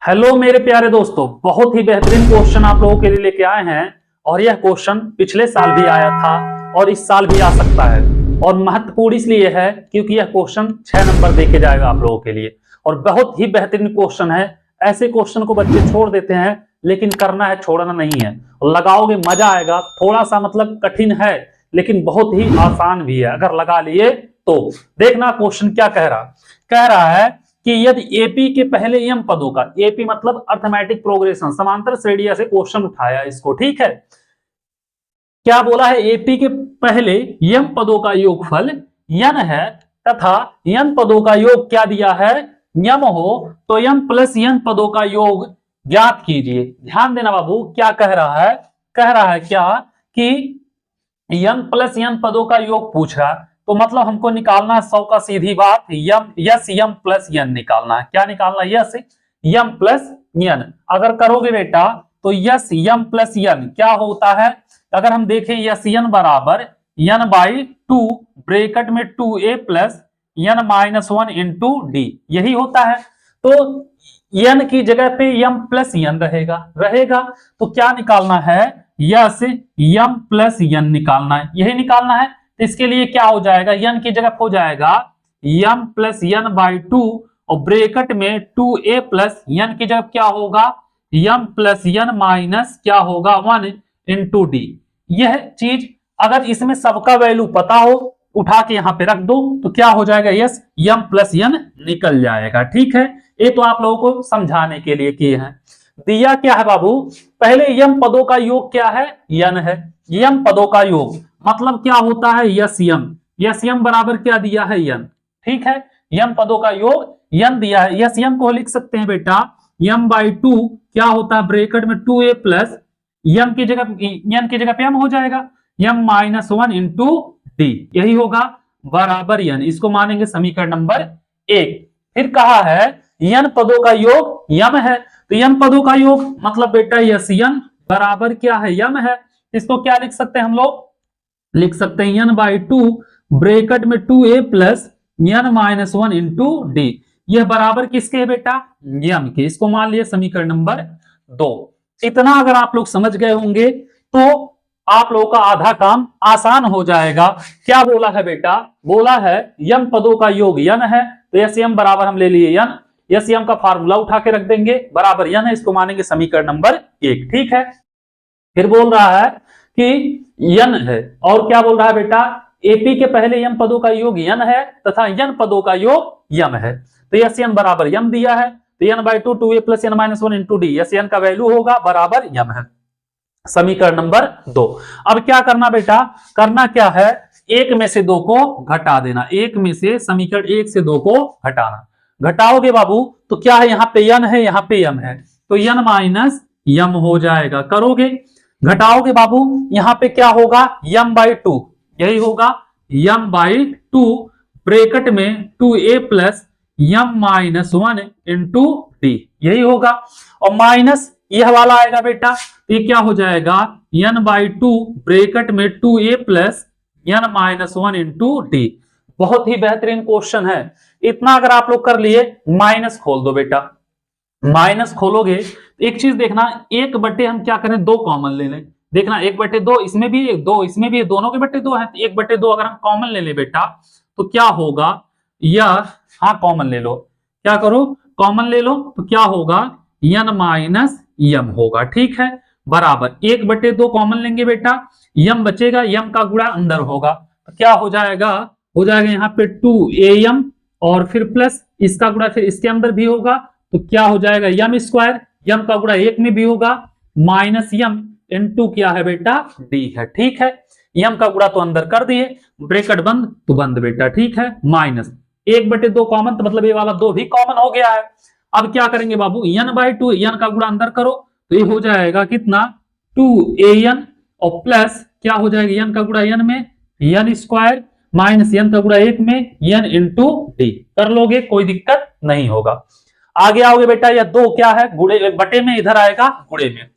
Hello मेरे प्यारे दोस्तों, बहुत ही बेहतरीन क्वेश्चन आप लोगों के लिए लेके आए हैं। और यह क्वेश्चन पिछले साल भी आया था और इस साल भी आ सकता है। और महत्वपूर्ण इसलिए है क्योंकि यह क्वेश्चन 6 नंबर देके जाएगा आप लोगों के लिए। और बहुत ही बेहतरीन क्वेश्चन है। ऐसे क्वेश्चन को बच्चे छोड़ देते हैं, लेकिन करना है, छोड़ना नहीं है। लगाओगे मजा आएगा। थोड़ा सा मतलब कठिन है, लेकिन बहुत ही आसान भी है अगर लगा लिए तो। देखना क्वेश्चन क्या कह रहा है कि यदि एपी के पहले यम पदों का, एपी मतलब अर्थमेटिक प्रोग्रेशन, समांतर श्रेणी से क्वेश्चन उठाया इसको, ठीक है। क्या बोला है? एपी के पहले यम पदों का योगफल यन है तथा यन पदों का योग क्या दिया है? यम हो तो यम प्लस यन पदों का योग ज्ञात कीजिए। ध्यान देना बाबू, क्या कह रहा है? कह रहा है क्या कि यम प्लस यन पदों का योग पूछ रहा है, तो मतलब हमको निकालना है 100 का सीधी बात, यम यस यम प्लस यन निकालना है। क्या निकालना है? यस यम प्लस यन। अगर करोगे बेटा तो यस यम प्लस यन क्या होता है? अगर हम देखें यस यन बराबर यन बाई 2 ब्रैकेट में 2a plus N minus 1 into d, यही होता है। तो यन की जगह पे यम प्लस यन रहेगा तो क्या निकालना है? यस यम प्लस यन निकालना है, यही निकालना है। तो इसके लिए क्या हो जाएगा? यन की जगह हो जाएगा यम प्लस यन बाई 2 और ब्रैकेट में 2a प्लस यन की जगह क्या होगा? यम प्लस यन माइनस क्या होगा? 1 इंटू डी। यह चीज अगर इसमें सबका वैल्यू पता हो, उठा के यहां पे रख दो तो क्या हो जाएगा? यस यम प्लस यन निकल जाएगा। ठीक है, ये तो आप लोगों को समझाने के लिए किए हैं। दिया क्या है बाबू? पहले यम पदों का योग क्या है? यन है। यम पदों का योग मतलब क्या होता है? यस यम। यस यम बराबर क्या दिया है? यन। ठीक है, यम पदों का योग यन दिया है। यस यम को लिख सकते हैं बेटा यम बाई 2 क्या होता है? ब्रैकेट में 2a प्लस यम की जगह यन की जगह पे यम हो जाएगा यम माइनस 1 इंटू डी, यही होगा बराबर यन। इसको मानेंगे समीकरण नंबर 1। फिर कहा है यन पदों का योग यम है, तो यन पदों का योग मतलब बेटा यस यन बराबर क्या है? यम है। इसको क्या लिख सकते हैं हम लोग? लिख सकते हैं यन बाई 2 ब्रैकेट में 2a plus N minus 1 into D. यह बराबर किसके है बेटा? यम के। इसको मान लिए समीकरण नंबर 2। इतना अगर आप लोग समझ गए होंगे तो आप लोगों का आधा काम आसान हो जाएगा। क्या बोला है बेटा? बोला है यम पदों का योग यन है, तो यस यम बराबर हम ले लिए यन। यस यम का फार्मूला उठा के रख देंगे, बराबर यन है। इसको मानेंगे समीकरण नंबर 1। ठीक है, फिर बोल रहा है कि यन है और क्या बोल रहा है बेटा? एपी के पहले यम पदों का योग यन है तथा यन पदों का योग यम है। तो यस यन बराबर यम दिया है, तो N by 2 2a plus N minus 1 into D, yes N का वैल्यू होगा बराबर यम है। समीकरण नंबर 2। अब क्या करना बेटा? करना क्या है? एक में से 2 को घटा देना। एक में से समीकरण 1 से 2 को घटाना। घटाओगे बाबू तो क्या है? यहाँ पे यन है, यहाँ पे यम है, तो यन माइनस यम हो जाएगा। करोगे घटाओगे बाबू, यहाँ पे क्या होगा? यम बाई 2, यही होगा यम बाई 2 ब्रैकेट में 2a प्लस यम माइनस 1 इंटू डी, यही होगा। और माइनस यह वाला आएगा बेटा, तो ये क्या हो जाएगा? यन बाई 2 ब्रैकेट में 2a plus N minus 1 into D. बहुत ही बेहतरीन क्वेश्चन है। इतना अगर आप लोग कर लिए, माइनस खोल दो बेटा। माइनस खोलोगे तो एक चीज देखना, 1/, हम क्या करें? 2 कॉमन ले लें। देखना 1/2 इसमें भी है, 2 इसमें भी है, दोनों के बट्टे 2 है। 1/2 अगर हम कॉमन ले ले बेटा तो क्या होगा? यह हाँ कॉमन ले लो। क्या करो? कॉमन ले लो तो क्या होगा? यन माइनस यम होगा। ठीक है, बराबर 1/2 कॉमन लेंगे बेटा, यम बचेगा, यम का गुणा अंदर होगा तो क्या हो जाएगा? हो जाएगा यहाँ पे 2am और फिर प्लस इसका गुणा फिर इसके अंदर भी होगा तो क्या हो जाएगा? यम स्क्वायर, यम का गुणा 1 में भी होगा, माइनस यम इंटू क्या है बेटा? डी है। ठीक है, यम का गुणा तो अंदर कर दिए, ब्रैकेट बंद तो बंद बेटा। ठीक है, माइनस 1/2 कॉमन, तो मतलब ये वाला 2 भी कॉमन हो गया है। अब क्या करेंगे बाबू? यन बाई 2, यन का गुणा अंदर करो तो ये हो जाएगा कितना? 2an और प्लस क्या हो जाएगा? यन का गुणा यन में यन स्क्वायर माइनस यन का गुणा 1 में यन इंटू डी। कर लोगे, कोई दिक्कत नहीं होगा। आगे आओगे बेटा, यह 2 क्या है? गुणे बटे में, इधर आएगा गुणे में।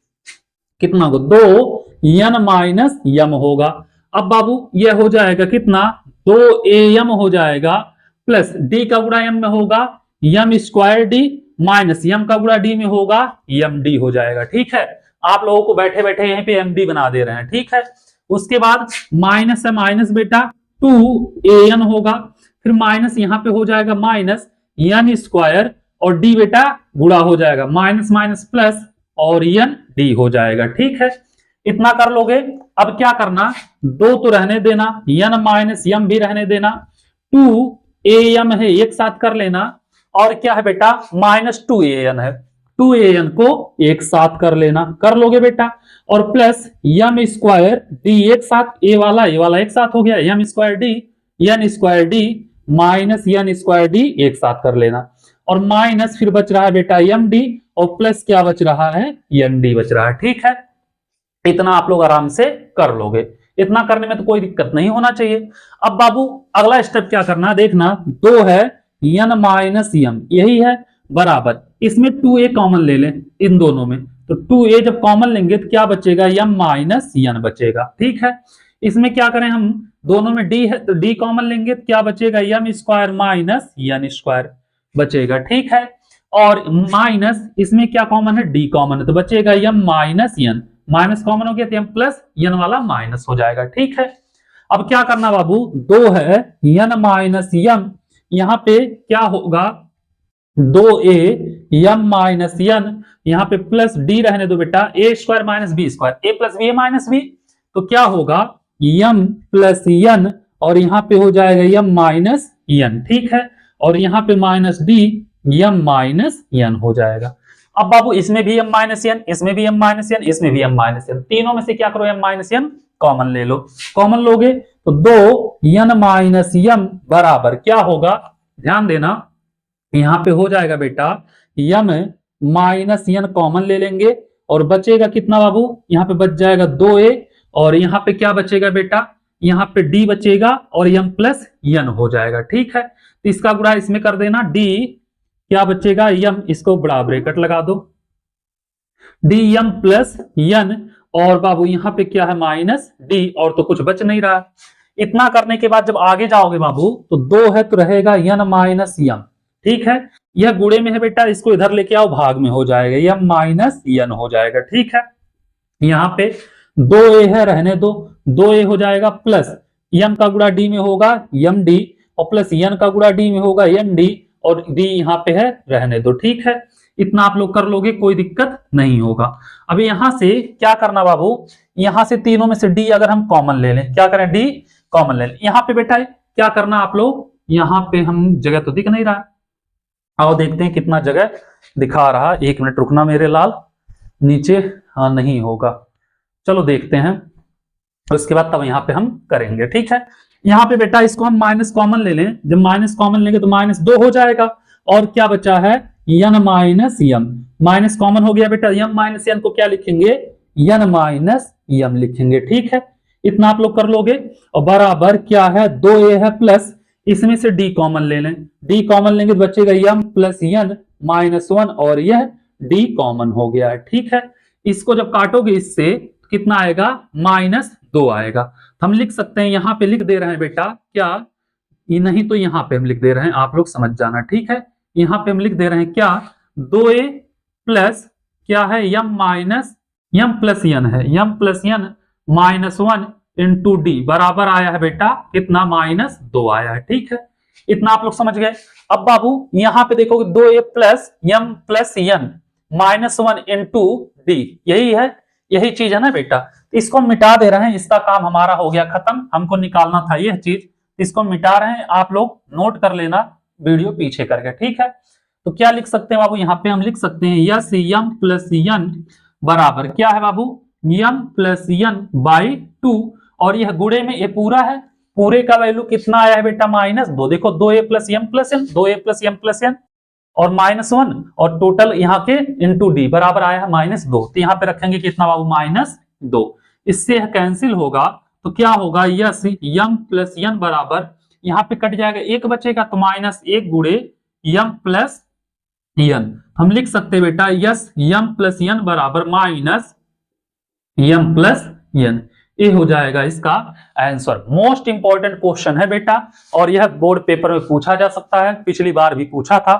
कितना हो? 2 यन माइनस यम होगा। अब बाबू यह हो जाएगा कितना? 2am हो जाएगा प्लस डी का गुणा यम में होगा यम स्क्वायर डी माइनस यम का गुणा डी में होगा यम डी हो जाएगा। ठीक है, आप लोगों को बैठे बैठे यहीं पे एम डी बना दे रहे हैं। ठीक है, उसके बाद माइनस है माइनस बेटा 2an होगा, फिर माइनस यहां पे हो जाएगा माइनस एन स्क्वायर और डी बेटा गुणा हो जाएगा माइनस माइनस प्लस और एन डी हो जाएगा। ठीक है, इतना कर लोगे। अब क्या करना, दो तो रहने देना, एन माइनस एम भी रहने देना, 2am है एक साथ कर लेना, और क्या है बेटा माइनस 2an है, 2an को एक साथ कर लेना, कर लोगे बेटा, और प्लस एम स्क्वायर डी एक साथ, ए वाला एक साथ हो गया, m square d n square d minus n square d एक साथ कर लेना, और माइनस फिर बच रहा है बेटा एम डी, और प्लस क्या बच रहा है एन डी बच रहा है। ठीक है, इतना आप लोग आराम से कर लोगे, इतना करने में तो कोई दिक्कत नहीं होना चाहिए। अब बाबू अगला स्टेप क्या करना, देखना दो है एन माइनस एम, यही है बराबर, इसमें 2a कॉमन ले लें इन दोनों में, तो 2a जब कॉमन लेंगे तो क्या बचेगा m माइनस एन बचेगा। ठीक है, इसमें क्या करें हम, दोनों में d है तो d कॉमन लेंगे तो क्या बचेगा m square minus n square बचेगा। ठीक है, और माइनस इसमें क्या कॉमन है, d कॉमन है तो बचेगा m minus n, minus common हो गया तो m प्लस एन वाला माइनस हो जाएगा। ठीक है, अब क्या करना बाबू, दो है n माइनस एम, यहां पे क्या होगा 2a m माइनस एन, यहां पे प्लस डी रहने दो बेटा, ए स्क्वायर माइनस बी स्क्वायर, ए प्लस बी ए माइनस बी, तो क्या होगा m प्लस एन, और यहां पे हो जाएगा m माइनस एन। ठीक है, और यहां पे minus d m minus n हो जाएगा। अब बाबू इसमें भी m माइनस एन, इसमें भी m माइनस एन, इसमें भी m माइनस एन, तीनों में से क्या करो m माइनस एन कॉमन ले लो, कॉमन लोगे तो दो n माइनस m बराबर क्या होगा, ध्यान देना यहां पे हो जाएगा बेटा m माइनस एन कॉमन ले लेंगे, और बचेगा कितना बाबू, यहां पे बच जाएगा 2a, और यहां पे क्या बचेगा बेटा, यहां पे d बचेगा और m प्लस एन हो जाएगा। ठीक है, तो इसका गुणा इसमें कर देना, d क्या बचेगा m, इसको बड़ा ब्रैकेट लगा दो, dm प्लस एन, और बाबू यहां पे क्या है माइनस d, और तो कुछ बच नहीं रहा। इतना करने के बाद जब आगे जाओगे बाबू तो दो है तो रहेगा n माइनस एम। ठीक है, यह गुणे में है बेटा, इसको इधर लेके आओ भाग में हो जाएगा m माइनस एन हो जाएगा। ठीक है, यहाँ पे 2a है रहने दो, 2a हो जाएगा प्लस m का गुणा d में होगा एम डी, और प्लस n का गुणा d में होगा एन डी, और d यहाँ पे है रहने दो। ठीक है, इतना आप लोग कर लोगे, कोई दिक्कत नहीं होगा। अभी यहां से क्या करना बाबू, यहां से तीनों में से d अगर हम कॉमन ले लें, क्या करें d कॉमन ले लें, यहाँ पे बेटा क्या करना आप लोग, यहाँ पे हम जगह तो दिख नहीं रहा, आओ देखते हैं कितना जगह दिखा रहा, एक मिनट रुकना मेरे लाल, नीचे हाँ नहीं होगा, चलो देखते हैं, उसके बाद तब यहाँ पे हम करेंगे। ठीक है, यहाँ पे बेटा इसको हम माइनस कॉमन ले लें, जब माइनस कॉमन लेंगे तो माइनस 2 हो जाएगा, और क्या बचा है n minus m, minus common हो गया बेटा, m माइनस एन को क्या लिखेंगे n माइनस एम लिखेंगे। ठीक है, इतना आप लोग कर लोगे, और बराबर क्या है 2a है प्लस, इसमें से d कॉमन ले लें, d कॉमन लेंगे तो बचेगा m प्लस एन माइनस 1, और यह d कॉमन हो गया है। ठीक है, इसको जब काटोगे इससे कितना आएगा माइनस 2 आएगा, हम लिख सकते हैं, यहाँ पे लिख दे रहे हैं बेटा क्या, ये नहीं तो यहाँ पे हम लिख दे रहे हैं, आप लोग समझ जाना। ठीक है, यहाँ पे हम लिख दे रहे हैं क्या, 2a प्लस क्या है m minus m plus n है, m plus n minus 1 into d बराबर आया है बेटा कितना माइनस 2 आया है। ठीक है, इतना आप लोग समझ गए। अब बाबू यहाँ पे देखोगे 2a plus m plus n minus 1 into d, यही चीज है ना बेटा, इसको मिटा दे रहे हैं, इसका काम हमारा हो गया खत्म, हमको निकालना था यह चीज, इसको मिटा रहे हैं, आप लोग नोट कर लेना वीडियो पीछे करके। ठीक है, तो क्या लिख सकते हैं बाबू, यहाँ पे हम लिख सकते हैं यस m प्लस एन बराबर क्या है बाबू m प्लस एन बाई 2, और यह गुणे में ये पूरा है, पूरे का वैल्यू कितना आया है बेटा माइनस 2, देखो 2a plus m plus n, 2a plus m plus n और माइनस 1, और टोटल यहाँ के इंटू डी बराबर आया है माइनस 2, तो यहाँ पे रखेंगे कितना बाबू माइनस 2, इससे यह कैंसिल होगा तो क्या होगा यस m प्लस एन बराबर, यहाँ पे कट जाएगा एक बचेगा तो माइनस 1 गुणे m प्लस एन, हम लिख सकते हैं बेटा यस m प्लस एन बराबर माइनस m प्लस एन, ये हो जाएगा इसका आंसर। मोस्ट इंपॉर्टेंट क्वेश्चन है बेटा, और यह बोर्ड पेपर में पूछा जा सकता है, पिछली बार भी पूछा था,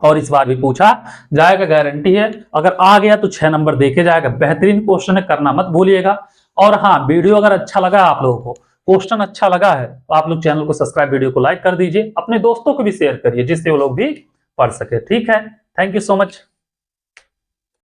और इस बार भी पूछा जाएगा, गारंटी है। अगर आ गया तो 6 नंबर देखे जाएगा। बेहतरीन क्वेश्चन है, करना मत भूलिएगा। और हाँ, वीडियो अगर अच्छा लगा आप लोगों को, क्वेश्चन अच्छा लगा है, तो आप लोग चैनल को सब्सक्राइब, वीडियो को लाइक कर दीजिए, अपने दोस्तों को भी शेयर करिए जिससे वो लोग भी पढ़ सके। ठीक है, थैंक यू सो मच।